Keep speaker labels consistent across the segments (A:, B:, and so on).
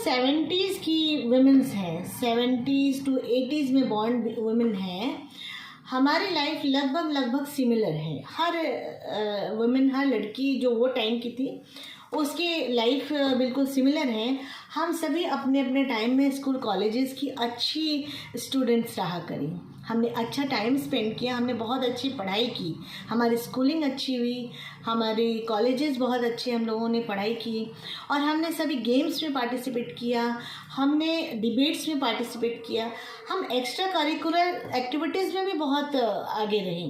A: 70s की women's हैं, 70s to 80s में बॉर्न वुमेन हैं, हमारी लाइफ लगभग सिमिलर है। हर वुमेन, हर लड़की जो वो टाइम की थी उसकी लाइफ बिल्कुल सिमिलर है। हम सभी अपने अपने टाइम में स्कूल कॉलेजेस की अच्छी स्टूडेंट्स रहा करी, हमने अच्छा टाइम स्पेंड किया, हमने बहुत अच्छी पढ़ाई की, हमारी स्कूलिंग अच्छी हुई, हमारे कॉलेजेस बहुत अच्छे हम लोगों ने पढ़ाई की, और हमने सभी गेम्स में पार्टिसिपेट किया, हमने डिबेट्स में पार्टिसिपेट किया, हम एक्स्ट्रा करिकुलर एक्टिविटीज़ में भी बहुत आगे रहे।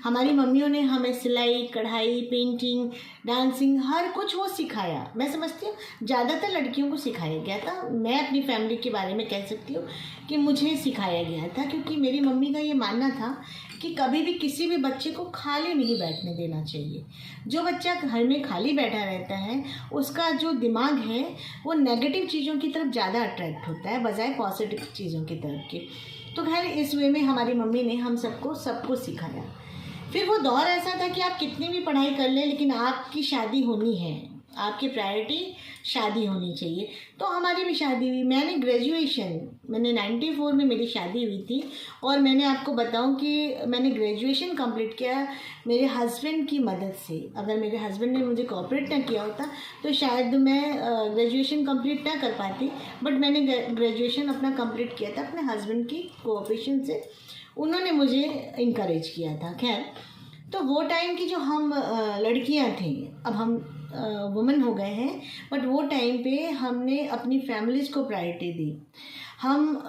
A: हमारी मम्मियों ने हमें सिलाई, कढ़ाई, पेंटिंग, डांसिंग, हर कुछ वो सिखाया। मैं समझती हूँ ज़्यादातर लड़कियों को सिखाया गया था। मैं अपनी फैमिली के बारे में कह सकती हूँ कि मुझे सिखाया गया था, क्योंकि मेरी मम्मी का ये मानना था कि कभी भी किसी भी बच्चे को खाली नहीं बैठने देना चाहिए। जो बच्चा घर में खाली बैठा रहता है उसका जो दिमाग है वो नेगेटिव चीज़ों की तरफ ज़्यादा अट्रैक्ट होता है बजाय पॉजिटिव चीज़ों की तरफ के। तो खैर इस वे में हमारी मम्मी ने हम सबको सिखाया। फिर वो दौर ऐसा था कि आप कितनी भी पढ़ाई कर लें लेकिन आपकी शादी होनी है, आपकी प्रायोरिटी शादी होनी चाहिए। तो हमारी भी शादी हुई। मैंने 94 में मेरी शादी हुई थी, और मैंने आपको बताऊं कि मैंने ग्रेजुएशन कंप्लीट किया मेरे हस्बैंड की मदद से। अगर मेरे हस्बैंड ने मुझे कोऑपरेट ना किया होता तो शायद मैं ग्रेजुएशन कंप्लीट ना कर पाती, बट मैंने ग्रेजुएशन अपना कंप्लीट किया था अपने हस्बैंड की कोऑपरेशन से। उन्होंने मुझे इनकरेज किया था। खैर, तो वो टाइम की जो हम लड़कियां थी, अब हम वुमेन हो गए हैं, बट वो टाइम पे हमने अपनी फैमिलीज़ को प्रायोरिटी दी। हम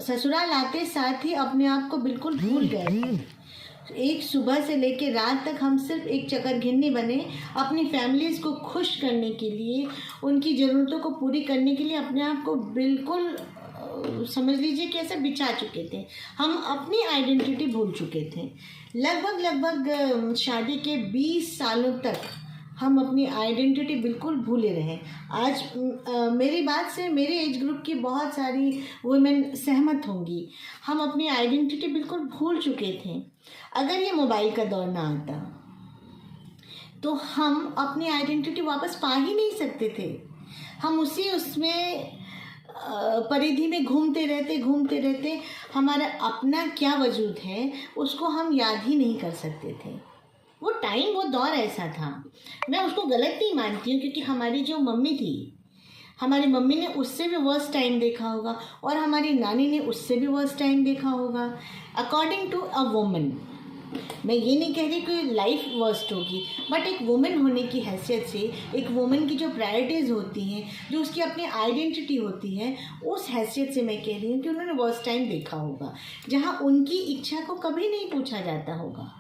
A: ससुराल आते साथ ही अपने आप को बिल्कुल भूल गए थे। एक सुबह से लेकर रात तक हम सिर्फ एक चकरघिन्नी बने, अपनी फैमिलीज़ को खुश करने के लिए, उनकी ज़रूरतों को पूरी करने के लिए अपने आप को बिल्कुल समझ लीजिए कि ऐसे बिछा चुके थे। हम अपनी आइडेंटिटी भूल चुके थे। लगभग शादी के 20 सालों तक हम अपनी आइडेंटिटी बिल्कुल भूले रहे। आज मेरी बात से मेरे एज ग्रुप की बहुत सारी वुमेन सहमत होंगी। हम अपनी आइडेंटिटी बिल्कुल भूल चुके थे। अगर ये मोबाइल का दौर ना आता तो हम अपनी आइडेंटिटी वापस पा ही नहीं सकते थे। हम उसमें परिधि में घूमते रहते हमारा अपना क्या वजूद है उसको हम याद ही नहीं कर सकते थे। वो टाइम, वो दौर ऐसा था। मैं उसको गलत नहीं मानती हूँ, क्योंकि हमारी जो मम्मी थी, हमारी मम्मी ने उससे भी वर्स्ट टाइम देखा होगा, और हमारी नानी ने उससे भी वर्स्ट टाइम देखा होगा। अकॉर्डिंग टू अ वुमन, मैं ये नहीं कह रही कि लाइफ वर्स्ट होगी, बट एक वुमेन होने की हैसियत से, एक वुमेन की जो प्रायोरिटीज़ होती हैं, जो उसकी अपनी आइडेंटिटी होती है, उस हैसियत से मैं कह रही हूँ कि उन्होंने वर्स्ट टाइम देखा होगा, जहाँ उनकी इच्छा को कभी नहीं पूछा जाता होगा।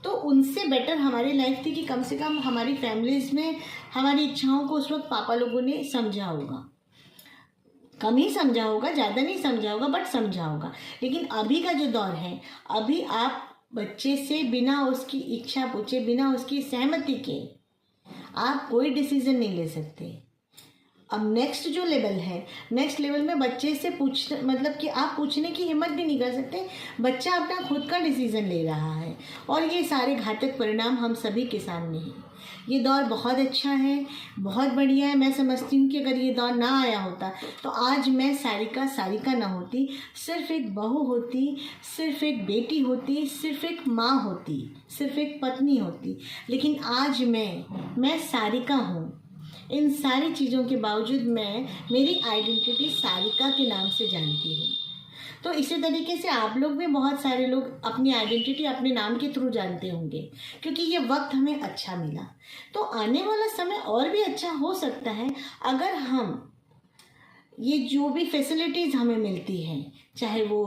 A: तो उनसे बेटर हमारी लाइफ थी कि कम से कम हमारी फैमिलीज़ में हमारी इच्छाओं को उस वक्त पापा लोगों ने समझा होगा। कम ही समझा होगा, ज़्यादा नहीं समझा होगा, बट समझा होगा। लेकिन अभी का जो दौर है, अभी आप बच्चे से बिना उसकी इच्छा पूछे, बिना उसकी सहमति के आप कोई डिसीज़न नहीं ले सकते। अब नेक्स्ट जो लेवल है, नेक्स्ट लेवल में बच्चे से मतलब कि आप पूछने की हिम्मत भी नहीं कर सकते। बच्चा अपना खुद का डिसीज़न ले रहा है, और ये सारे घातक परिणाम हम सभी के सामने हैं। ये दौर बहुत अच्छा है, बहुत बढ़िया है। मैं समझती हूँ कि अगर ये दौर ना आया होता तो आज मैं सारिका ना होती, सिर्फ एक बहू होती, सिर्फ एक बेटी होती, सिर्फ एक माँ होती, सिर्फ एक पत्नी होती। लेकिन आज मैं सारिका हूँ। इन सारी चीज़ों के बावजूद मेरी आइडेंटिटी सारिका के नाम से जानती हूँ। तो इसी तरीके से आप लोग भी, बहुत सारे लोग अपनी आइडेंटिटी अपने नाम के थ्रू जानते होंगे, क्योंकि ये वक्त हमें अच्छा मिला। तो आने वाला समय और भी अच्छा हो सकता है अगर हम ये जो भी फैसिलिटीज़ हमें मिलती हैं, चाहे वो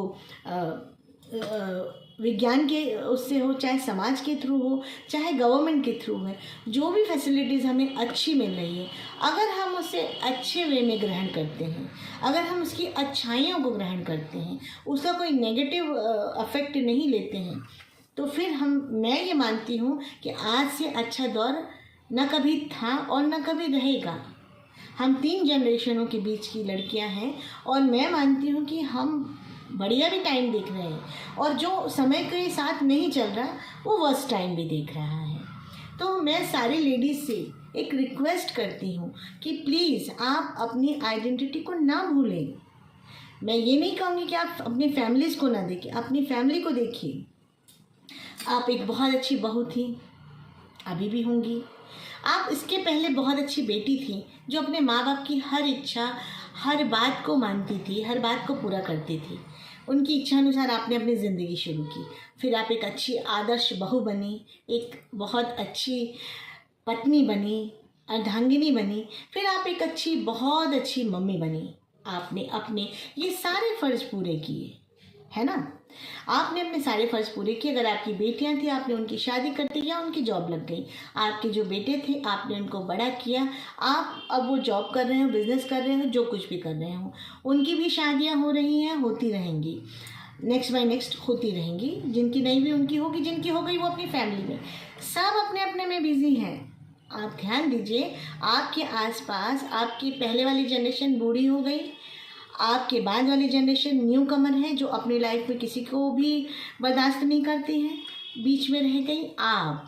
A: विज्ञान के उससे हो, चाहे समाज के थ्रू हो, चाहे गवर्नमेंट के थ्रू है, जो भी फैसिलिटीज़ हमें अच्छी मिल रही है, अगर हम उसे अच्छे वे में ग्रहण करते हैं, अगर हम उसकी अच्छाइयों को ग्रहण करते हैं, उसका कोई नेगेटिव अफेक्ट नहीं लेते हैं, तो फिर मैं ये मानती हूँ कि आज से अच्छा दौर न कभी था और न कभी रहेगा। हम 3 जनरेशनों के बीच की लड़कियाँ हैं, और मैं मानती हूँ कि हम बढ़िया भी टाइम देख रहे हैं, और जो समय के साथ नहीं चल रहा वो वर्स्ट टाइम भी देख रहा है। तो मैं सारी लेडीज़ से एक रिक्वेस्ट करती हूँ कि प्लीज़ आप अपनी आइडेंटिटी को ना भूलें। मैं ये नहीं कहूँगी कि आप अपनी फैमिलीज़ को ना देखिए, अपनी फैमिली को देखिए। आप एक बहुत अच्छी बहू थी, अभी भी होंगी। आप इसके पहले बहुत अच्छी बेटी थी जो अपने माँ बाप की हर इच्छा, हर बात को मानती थी, हर बात को पूरा करती थी। उनकी इच्छा अनुसार आपने अपनी ज़िंदगी शुरू की। फिर आप एक अच्छी आदर्श बहू बनी, एक बहुत अच्छी पत्नी बनी, अर्धांगिनी बनी। फिर आप एक अच्छी, बहुत अच्छी मम्मी बनी। आपने अपने ये सारे फ़र्ज़ पूरे किए, है ना। आपने अपने सारे फ़र्ज़ पूरे किए। अगर आपकी बेटियां थी, आपने उनकी शादी कर दी या उनकी जॉब लग गई। आपके जो बेटे थे, आपने उनको बड़ा किया। आप अब वो जॉब कर रहे हो, बिज़नेस कर रहे हो, जो कुछ भी कर रहे हो, उनकी भी शादियां हो रही हैं, होती रहेंगी, नेक्स्ट बाय नेक्स्ट होती रहेंगी। जिनकी नहीं भी उनकी होगी, जिनकी हो गई वो अपनी फैमिली में। सब अपने अपने में बिज़ी हैं। आप ध्यान दीजिए, आपके आसपास आपकी पहले वाली जनरेशन बूढ़ी हो गई, आपके बाद वाली जनरेशन न्यू कमर है जो अपनी लाइफ में किसी को भी बर्दाश्त नहीं करती है, बीच में रह गई आप।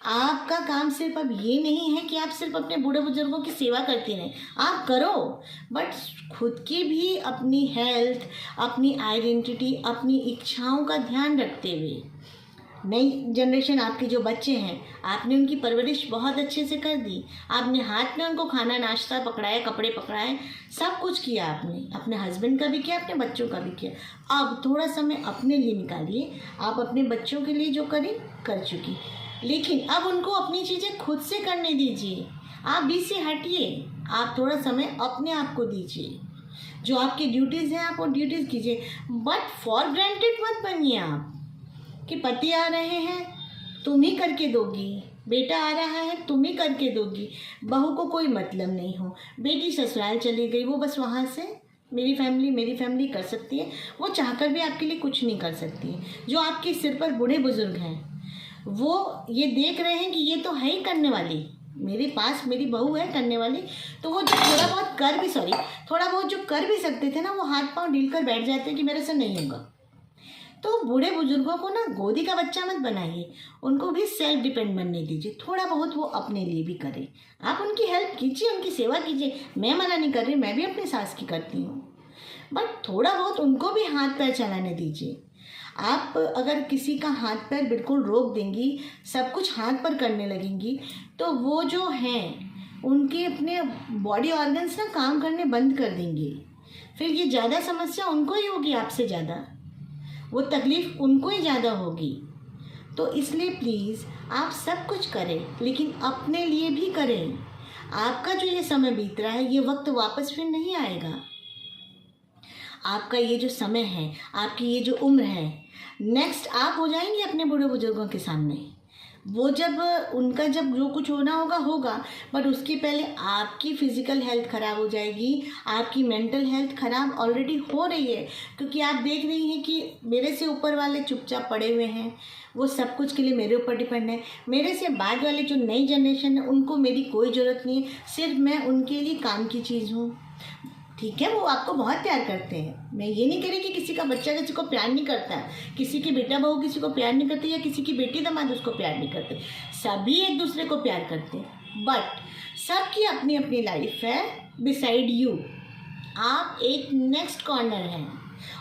A: आपका काम सिर्फ अब ये नहीं है कि आप सिर्फ अपने बूढ़े बुजुर्गों की सेवा करती रहें, आप करो, बट खुद की भी अपनी हेल्थ, अपनी आइडेंटिटी, अपनी इच्छाओं का ध्यान रखते हुए। नई जनरेशन, आपके जो बच्चे हैं, आपने उनकी परवरिश बहुत अच्छे से कर दी। आपने हाथ में उनको खाना नाश्ता पकड़ाया, कपड़े पकड़ाए, सब कुछ किया आपने। अपने हस्बैंड का भी किया, अपने बच्चों का भी किया। अब थोड़ा समय अपने लिए निकालिए। आप अपने बच्चों के लिए जो करें कर चुकी, लेकिन अब उनको अपनी चीज़ें खुद से करने दीजिए। आप बीच से हटिए, आप थोड़ा समय अपने आप को दीजिए। जो आपकी ड्यूटीज़ हैं, आप वो ड्यूटीज़ कीजिए, बट फॉर ग्रांटेड मत बनिए आप कि पति आ रहे हैं तुम ही करके दोगी, बेटा आ रहा है तुम ही करके दोगी, बहू को कोई मतलब नहीं हो, बेटी ससुराल चली गई, वो बस वहाँ से मेरी फैमिली कर सकती है, वो चाहकर भी आपके लिए कुछ नहीं कर सकती है। जो आपके सिर पर बूढ़े बुजुर्ग हैं वो ये देख रहे हैं कि ये तो है ही करने वाली, मेरे पास मेरी बहू है करने वाली, तो वो जो थोड़ा बहुत जो कर भी सकते थे ना, वो हाथ पांव ढील कर बैठ जाते हैं कि मेरे से नहीं होगा। तो बूढ़े बुजुर्गों को ना गोदी का बच्चा मत बनाइए, उनको भी सेल्फ डिपेंड बनने दीजिए। थोड़ा बहुत वो अपने लिए भी करें, आप उनकी हेल्प कीजिए, उनकी सेवा कीजिए। मैं मना नहीं कर रही, मैं भी अपनी सास की करती हूँ, बट थोड़ा बहुत उनको भी हाथ पैर चलाने दीजिए। आप अगर किसी का हाथ पैर बिल्कुल रोक देंगी, सब कुछ हाथ पर करने लगेंगी, तो वो जो हैं उनके अपने बॉडी ऑर्गन्स ना काम करने बंद कर देंगे। फिर ये ज़्यादा समस्या उनको ही होगी, आपसे ज़्यादा वो तकलीफ़ उनको ही ज़्यादा होगी। तो इसलिए प्लीज़ आप सब कुछ करें, लेकिन अपने लिए भी करें। आपका जो ये समय बीत रहा है, ये वक्त वापस फिर नहीं आएगा। आपका ये जो समय है, आपकी ये जो उम्र है, नेक्स्ट आप हो जाएंगे अपने बूढ़े बुजुर्गों के सामने। वो जब उनका जब जो कुछ होना होगा होगा, बट उसके पहले आपकी फ़िज़िकल हेल्थ ख़राब हो जाएगी, आपकी मेंटल हेल्थ ख़राब ऑलरेडी हो रही है। क्योंकि आप देख रही हैं कि मेरे से ऊपर वाले चुपचाप पड़े हुए हैं, वो सब कुछ के लिए मेरे ऊपर डिपेंड है। मेरे से बाद वाले जो नई जनरेशन है, उनको मेरी कोई ज़रूरत नहीं है, सिर्फ मैं उनके लिए काम की चीज़ हूँ। ठीक है, वो आपको बहुत प्यार करते हैं, मैं ये नहीं कह रही कि किसी का बच्चा किसी को प्यार नहीं करता है, किसी की बेटा बहू किसी को प्यार नहीं करती, या किसी की बेटी दामाद उसको प्यार नहीं करते। सभी एक दूसरे को प्यार करते हैं, बट सबकी अपनी अपनी लाइफ है बिसाइड यू। आप एक नेक्स्ट कॉर्नर हैं,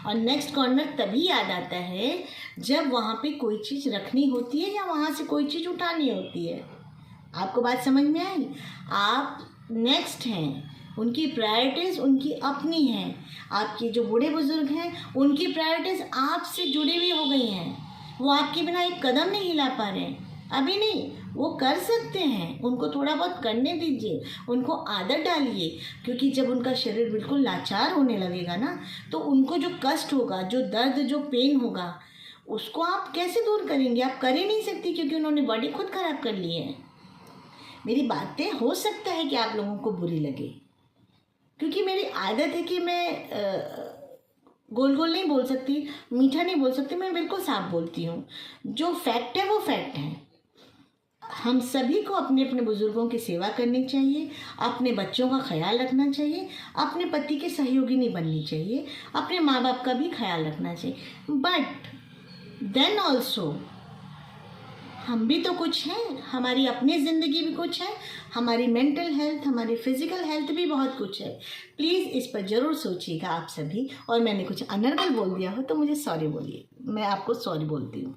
A: और नेक्स्ट कॉर्नर तभी याद आता है जब वहाँ पे कोई चीज़ रखनी होती है या वहाँ से कोई चीज़ उठानी होती है। आपको बात समझ में आई? आप नेक्स्ट हैं, उनकी प्रायोरिटीज़ उनकी अपनी हैं। आपके जो बूढ़े बुजुर्ग हैं, उनकी प्रायोरिटीज़ आपसे जुड़ी हुई हो गई हैं। वो आपके बिना एक कदम नहीं हिला पा रहे हैं, अभी नहीं, वो कर सकते हैं, उनको थोड़ा बहुत करने दीजिए, उनको आदत डालिए। क्योंकि जब उनका शरीर बिल्कुल लाचार होने लगेगा ना, तो उनको जो कष्ट होगा, जो दर्द, जो पेन होगा, उसको आप कैसे दूर करेंगे? आप कर ही नहीं सकती, क्योंकि उन्होंने बॉडी खुद ख़राब कर ली है। मेरी बातें हो सकता है कि आप लोगों को बुरी लगे, क्योंकि मेरी आदत है कि मैं गोल गोल नहीं बोल सकती, मीठा नहीं बोल सकती, मैं बिल्कुल साफ बोलती हूँ। जो फैक्ट है वो फैक्ट है। हम सभी को अपने अपने बुज़ुर्गों की सेवा करनी चाहिए, अपने बच्चों का ख्याल रखना चाहिए, अपने पति के सहयोगी नहीं बननी चाहिए, अपने माँ बाप का भी ख्याल रखना चाहिए। बट देन ऑल्सो हम भी तो कुछ हैं, हमारी अपनी ज़िंदगी भी कुछ है, हमारी मेंटल हेल्थ, हमारी फिज़िकल हेल्थ भी बहुत कुछ है। प्लीज़ इस पर ज़रूर सोचिएगा आप सभी। और मैंने कुछ अनर्गल बोल दिया हो तो मुझे सॉरी बोलिए, मैं आपको सॉरी बोलती हूँ।